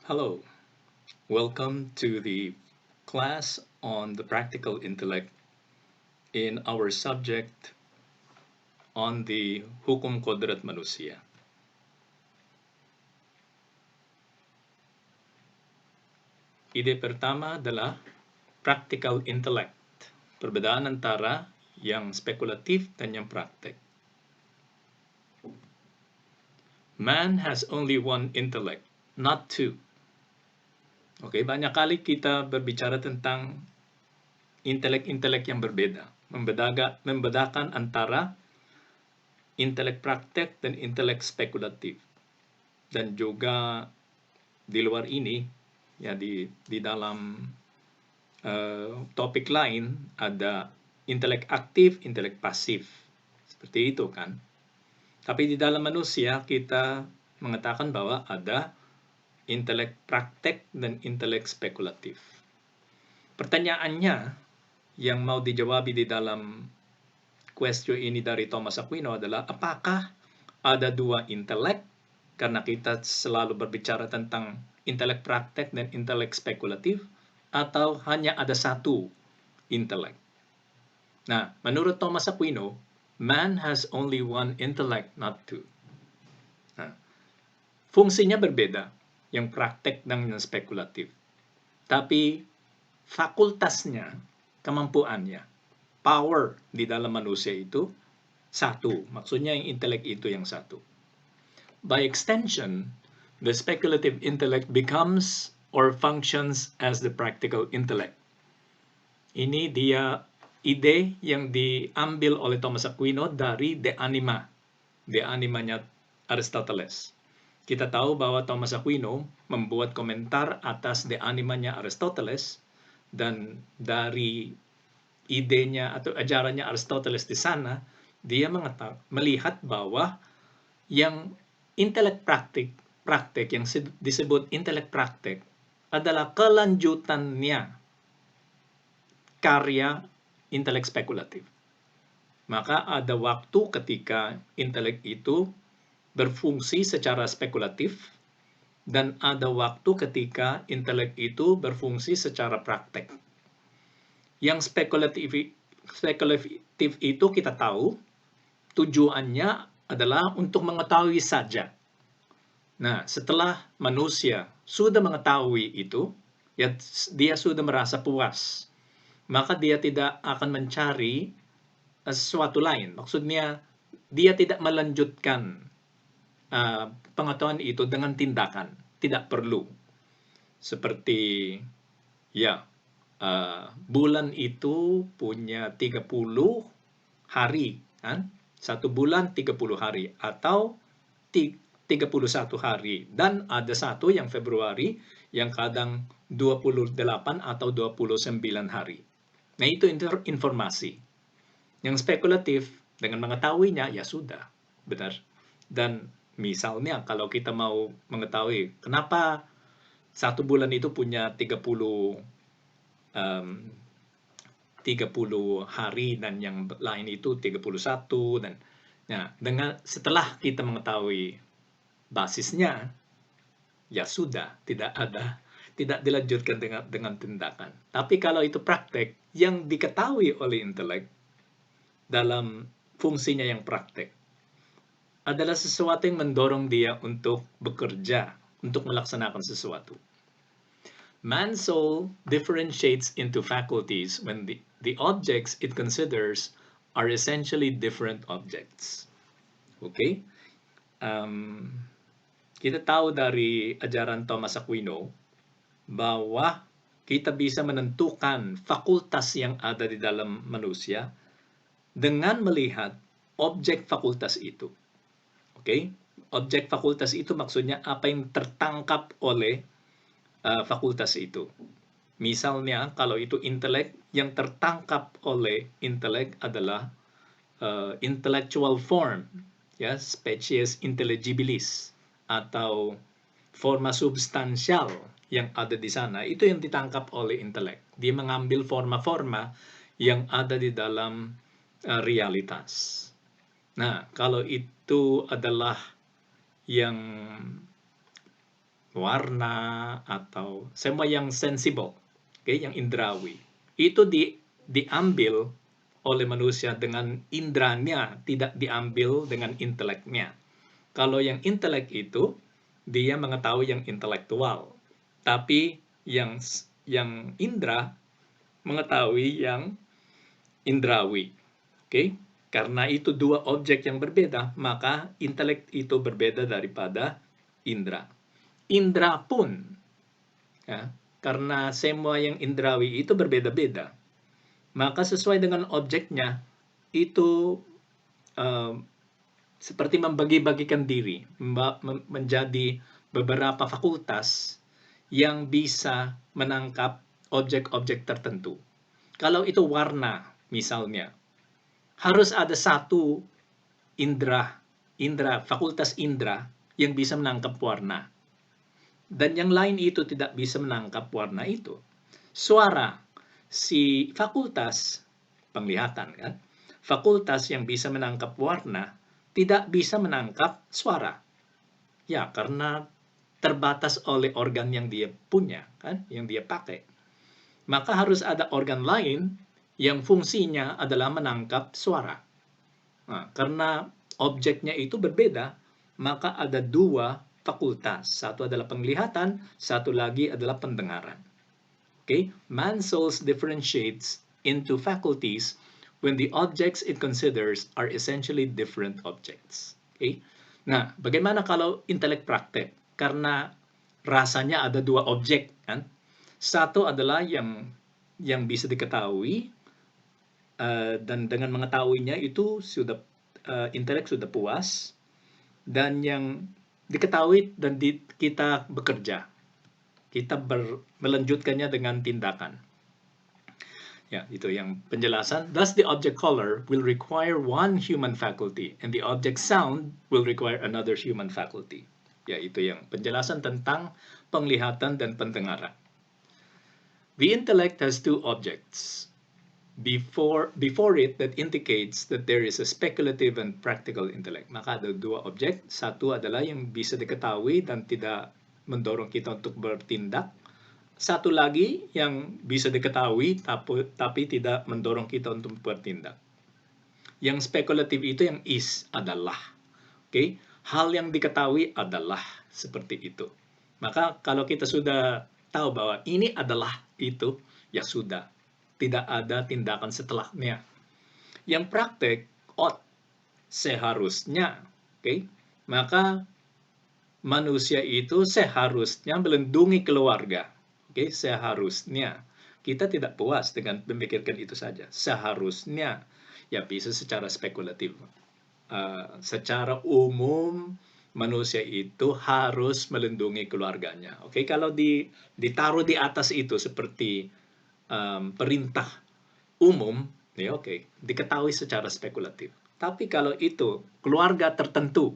Hello, welcome to the class on the practical intellect in our subject on the Hukum Kodrat Manusia. Ide pertama adalah practical intellect, perbedaan antara yang spekulatif dan yang praktek. Man has only one intellect, not two. Oke, banyak kali kita berbicara tentang intelek-intelek yang berbeda, membedakan antara intelek praktek dan intelek spekulatif. Dan juga di luar ini, ya di dalam topik lain ada intelek aktif, intelek pasif. Seperti itu kan. Tapi di dalam manusia kita mengatakan bahwa ada intelek praktek dan intelek spekulatif. Pertanyaannya yang mau dijawab di dalam question ini dari Thomas Aquino adalah apakah ada dua intelek, karena kita selalu berbicara tentang intelek praktek dan intelek spekulatif, atau hanya ada satu intelek. Nah, menurut Thomas Aquino, man has only one intellect, not two. Nah, fungsinya berbeda, yang praktek dan yang spekulatif. Tapi fakultasnya, kemampuannya, power di dalam manusia itu satu. Maksudnya yang intelek itu yang satu. By extension, the speculative intellect becomes or functions as the practical intellect. Ini dia ide yang diambil oleh Thomas Aquino dari De Anima. De Animanya Aristoteles. Kita tahu bahwa Thomas Aquino membuat komentar atas De Animanya Aristoteles, dan dari idenya atau ajarannya Aristoteles di sana, dia melihat bahwa yang intelek praktek yang disebut intelek praktek adalah kelanjutannya karya intelek spekulatif. Maka ada waktu ketika intelek itu berfungsi secara spekulatif, dan ada waktu ketika intelek itu berfungsi secara praktek. Yang spekulatif itu kita tahu tujuannya adalah untuk mengetahui saja. Nah, setelah manusia sudah mengetahui itu, ya dia sudah merasa puas, maka dia tidak akan mencari sesuatu lain. Maksudnya, dia tidak melanjutkan pengetahuan itu dengan tindakan. Tidak perlu. Seperti, ya, bulan itu punya 30 hari, kan? Satu bulan 30 hari, atau 31 hari, dan ada satu yang Februari yang kadang 28 atau 29 hari. Nah, itu informasi. Yang spekulatif, dengan mengetahuinya, ya sudah, benar. Dan misalnya kalau kita mau mengetahui kenapa satu bulan itu punya 30 hari dan yang lain itu 31, dan nah, setelah kita mengetahui basisnya, ya sudah, tidak dilanjutkan dengan tindakan. Tapi kalau itu praktek yang diketahui oleh intelek dalam fungsinya yang praktek, adalah sesuatu yang mendorong dia untuk bekerja, untuk melaksanakan sesuatu. Man's soul differentiates into faculties when the objects it considers are essentially different objects. Okay? Kita tahu dari ajaran Thomas Aquino bahwa kita bisa menentukan fakultas yang ada di dalam manusia dengan melihat objek fakultas itu. Oke? Objek fakultas itu maksudnya apa yang tertangkap oleh fakultas itu. Misalnya, kalau itu intelek, yang tertangkap oleh intelek adalah intellectual form, ya, species intelligibilis, atau forma substansial yang ada di sana, itu yang ditangkap oleh intelek. Dia mengambil forma-forma yang ada di dalam realitas. Nah, kalau itu adalah yang warna, atau semua yang sensible, okay, yang indrawi. Itu diambil oleh manusia dengan indranya, tidak diambil dengan inteleknya. Kalau yang intelek itu, dia mengetahui yang intelektual. Tapi yang indra mengetahui yang indrawi. Oke? Karena itu dua objek yang berbeda, maka intelek itu berbeda daripada indra. Indra pun, ya, karena semua yang indrawi itu berbeda-beda, maka sesuai dengan objeknya, itu seperti membagi-bagikan diri menjadi beberapa fakultas yang bisa menangkap objek-objek tertentu. Kalau itu warna, misalnya, harus ada satu fakultas indra yang bisa menangkap warna. Dan yang lain itu tidak bisa menangkap warna itu. Suara, si fakultas penglihatan kan, fakultas yang bisa menangkap warna tidak bisa menangkap suara. Ya, karena terbatas oleh organ yang dia punya kan, yang dia pakai. Maka harus ada organ lain yang fungsinya adalah menangkap suara. Nah, karena objeknya itu berbeda, maka ada dua fakultas. Satu adalah penglihatan, satu lagi adalah pendengaran. Okay? Man's soul differentiates into faculties when the objects it considers are essentially different objects. Okay? Nah, bagaimana kalau intelek praktek? Karena rasanya ada dua objek, kan? Satu adalah yang bisa diketahui, dan dengan mengetahuinya itu sudah intelek sudah puas, dan yang diketahui dan kita bekerja, kita melanjutkannya dengan tindakan. Ya, itu yang penjelasan. Thus, the object color will require one human faculty, and the object sound will require another human faculty. Ya, itu yang penjelasan tentang penglihatan dan pendengaran. The intellect has two objects before it that indicates that there is a speculative and practical intellect. Maka ada dua objek. Satu adalah yang bisa diketahui dan tidak mendorong kita untuk bertindak. Satu lagi yang bisa diketahui tapi tidak mendorong kita untuk bertindak. Yang spekulatif itu yang adalah. Okay? Hal yang diketahui adalah seperti itu. Maka kalau kita sudah tahu bahwa ini adalah itu, ya sudah. Tidak ada tindakan setelahnya. Yang praktek, seharusnya. Okay? Maka manusia itu seharusnya melindungi keluarga. Okay? Seharusnya. Kita tidak puas dengan memikirkan itu saja. Seharusnya. Ya bisa secara spekulatif. Secara umum, manusia itu harus melindungi keluarganya. Okay? Kalau ditaruh di atas itu seperti perintah umum, ya oke, diketahui secara spekulatif. Tapi kalau itu keluarga tertentu,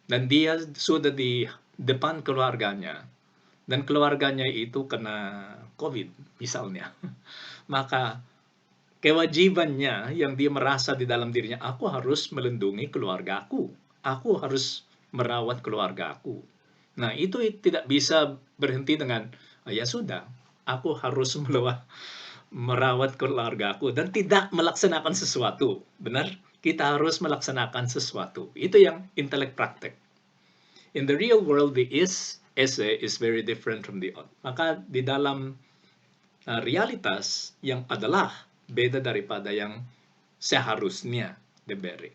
dan dia sudah di depan keluarganya, dan keluarganya itu kena COVID misalnya, maka kewajibannya yang dia merasa di dalam dirinya, aku harus melindungi keluargaku, aku harus merawat keluargaku. Nah, itu tidak bisa berhenti dengan, ya sudah, aku harus merawat keluargaku dan tidak melaksanakan sesuatu. Benar? Kita harus melaksanakan sesuatu. Itu yang intelek praktek. In the real world, the esse is very different from the ought. Maka di dalam realitas, yang adalah beda daripada yang seharusnya diberi.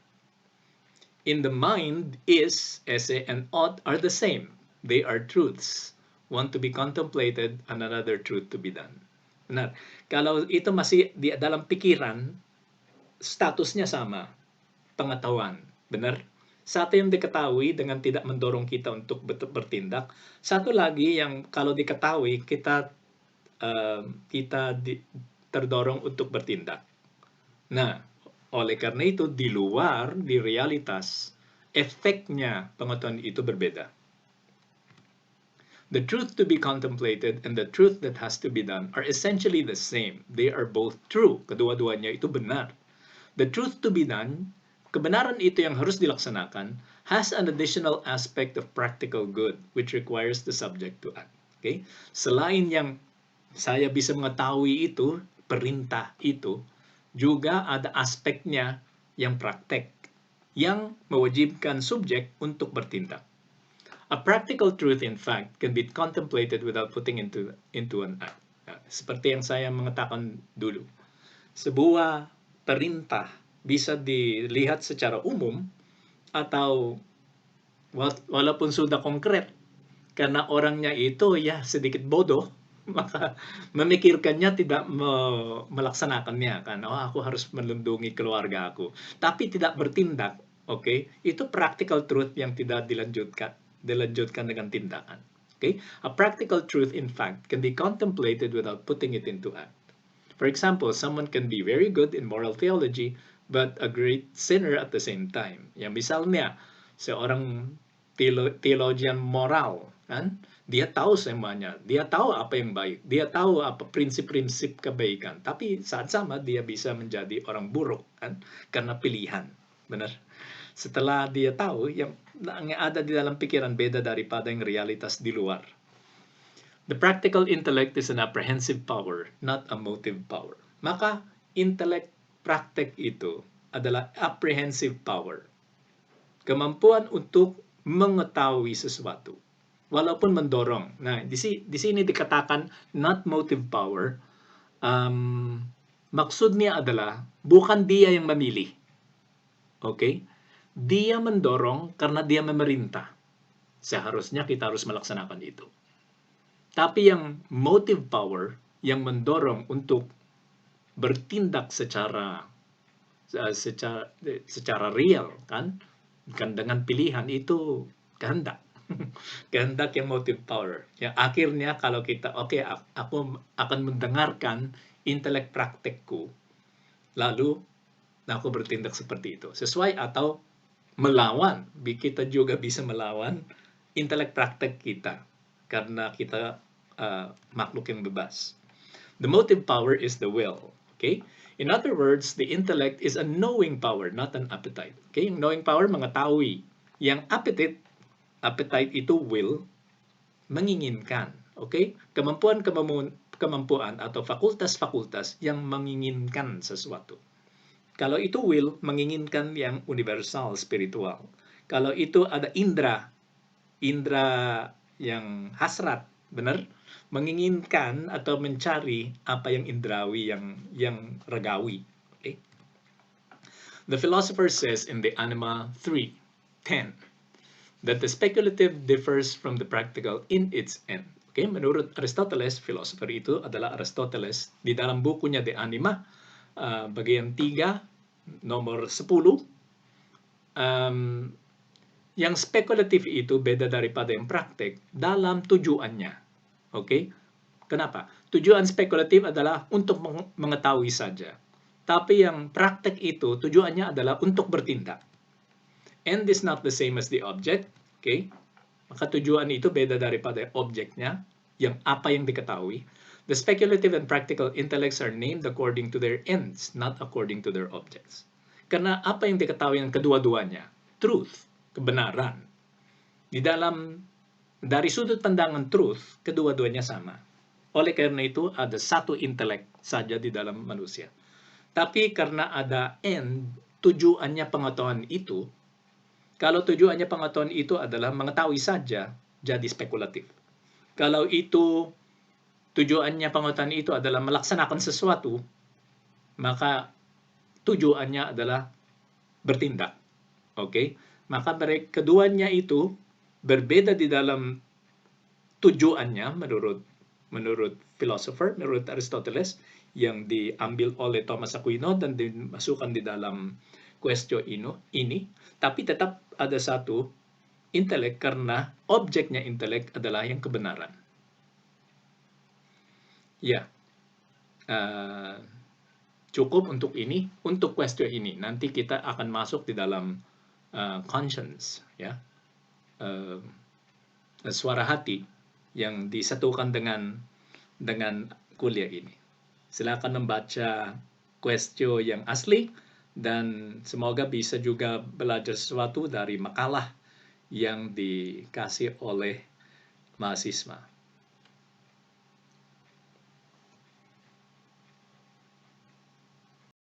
In the mind, esse, and ought are the same. They are truths. One to be contemplated and another truth to be done. Benar. Kalau itu masih di dalam pikiran, statusnya sama. Pengetahuan. Benar? Satu yang diketahui dengan tidak mendorong kita untuk bertindak. Satu lagi yang kalau diketahui, kita terdorong untuk bertindak. Nah, oleh karena itu, di luar, di realitas, efeknya pengetahuan itu berbeda. The truth to be contemplated and the truth that has to be done are essentially the same. They are both true. Kedua-duanya itu benar. The truth to be done, kebenaran itu yang harus dilaksanakan, has an additional aspect of practical good which requires the subject to act. Okay? Selain yang saya bisa mengetahui itu, perintah itu, juga ada aspeknya yang praktek, yang mewajibkan subjek untuk bertindak. A practical truth, in fact, can be contemplated without putting into an act. Seperti yang saya mengatakan dulu, sebuah perintah bisa dilihat secara umum atau walaupun sudah konkret, karena orangnya itu ya sedikit bodoh, maka memikirkannya tidak melaksanakannya kan. Oh, aku harus melindungi keluarga aku, tapi tidak bertindak. Oke, itu practical truth yang tidak dilanjutkan dengan tindakan. Okay, a practical truth in fact can be contemplated without putting it into act. For example, someone can be very good in moral theology but a great sinner at the same time. Ya, misalnya seorang theologian moral, kan? Dia tahu semuanya, dia tahu apa yang baik, dia tahu apa prinsip-prinsip kebaikan, tapi saat sama dia bisa menjadi orang buruk, kan? Karena pilihan, benar? Setelah dia tahu yang ada di dalam pikiran beda daripada yang realitas di luar. The practical intellect is an apprehensive power, not a motive power. Maka intellect praktek itu adalah apprehensive power. Kemampuan untuk mengetahui sesuatu walaupun mendorong. Nah, di sini dikatakan not motive power. Maksudnya adalah bukan dia yang memilih. Okay? Dia mendorong karena dia memerintah. Seharusnya kita harus melaksanakan itu. Tapi yang motive power, yang mendorong untuk bertindak secara real, kan dengan pilihan, itu kehendak. Kehendak yang motive power. Yang akhirnya kalau kita, aku akan mendengarkan intelek praktekku, lalu aku bertindak seperti itu. Sesuai atau melawan, kita juga bisa melawan intelek praktek kita. Karena kita makhluk yang bebas. The motive power is the will. Okay? In other words, the intellect is a knowing power, not an appetite. Okay? Yung knowing power, mengetahui. Yang appetite itu will, menginginkan. Okay? Kemampuan atau fakultas-fakultas yang menginginkan sesuatu. Kalau itu will, menginginkan yang universal, spiritual. Kalau itu ada indra yang hasrat, benar? Menginginkan atau mencari apa yang indrawi, yang ragawi. Okay? The philosopher says in the Anima 3:10 that the speculative differs from the practical in its end. Okay? Menurut Aristoteles, philosopher itu adalah Aristoteles, di dalam bukunya The Anima, bagian 3, nomor 10, yang spekulatif itu beda daripada yang praktek dalam tujuannya. Okay? Kenapa? Tujuan spekulatif adalah untuk mengetahui saja. Tapi yang praktek itu tujuannya adalah untuk bertindak. End is not the same as the object. Okay? Maka tujuan itu beda daripada objeknya, yang apa yang diketahui. The speculative and practical intellects are named according to their ends, not according to their objects. Karena apa yang diketahui yang kedua-duanya? Truth, kebenaran. Dari sudut pandangan truth, kedua-duanya sama. Oleh karena itu, ada satu intelek saja di dalam manusia. Tapi karena ada end, tujuannya pengetahuan itu, kalau tujuannya pengetahuan itu adalah mengetahui saja, jadi spekulatif. Kalau itu tujuannya pengetahuan itu adalah melaksanakan sesuatu, maka tujuannya adalah bertindak. Okay? Maka keduanya itu berbeda di dalam tujuannya menurut philosopher, menurut Aristoteles, yang diambil oleh Thomas Aquino dan dimasukkan di dalam question ini, tapi tetap ada satu intelek karena objeknya intelek adalah yang kebenaran. Ya, cukup untuk ini, untuk question ini. Nanti kita akan masuk di dalam conscience, ya, suara hati yang disatukan dengan kuliah ini. Silakan membaca question yang asli dan semoga bisa juga belajar sesuatu dari makalah yang dikasih oleh mahasiswa.